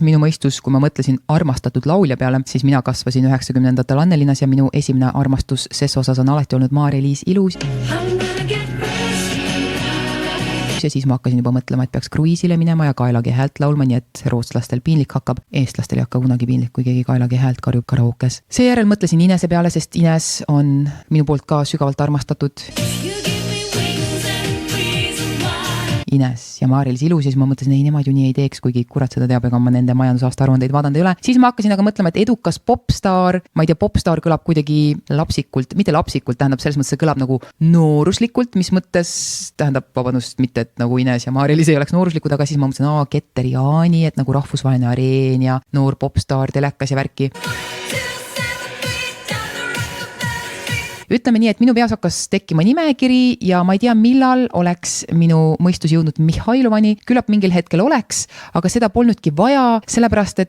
Minu mõistus, kui ma mõtlesin armastatud laulja peale, siis mina kasvasin 90ndatel Annelinnas ja minu esimene armastus ses osas on alati olnud Maarja-Liis Ilus. Ja siis ma hakkasin juba mõtlema, et peaks kruiisile minema ja kaelagi häält laulma, nii et rootslastel piinlik hakkab. Eestlastel ei hakka kunagi piinlik, kui keegi kaelagi häält karjub karaokes. Seejärel mõtlesin Inese peale, sest Ines on minu poolt ka sügavalt armastatud. Ines ja Maarja-Liis Ilus ja siis ma mõtlesin, ei, nemad ju nii ei teeks, kuigi kurat seda teab, ega ma nende majandusaasta aruandeid vaadanud ei ole. Siis ma hakkasin aga mõtlema, et edukas popstaar, ma ei tea, popstaar kõlab kuidagi lapsikult, mitte lapsikult, tähendab selles mõttes, see kõlab nagu nooruslikult, mis mõttes tähendab, vabandust, mitte et nagu Ines ja Maarja-Liis ei oleks nooruslikud, aga siis ma mõtlesin, Keter Jaani, et nagu rahvusvaheline areen ja noor popstaar, telekas ja värki. Ütleme nii, et minu peas hakkas tekkima nimekiri ja ma ei tea, millal oleks minu mõistus jõudnud Mihhailovani. Küllap mingil hetkel oleks, aga seda polnudki vaja, sellepärast et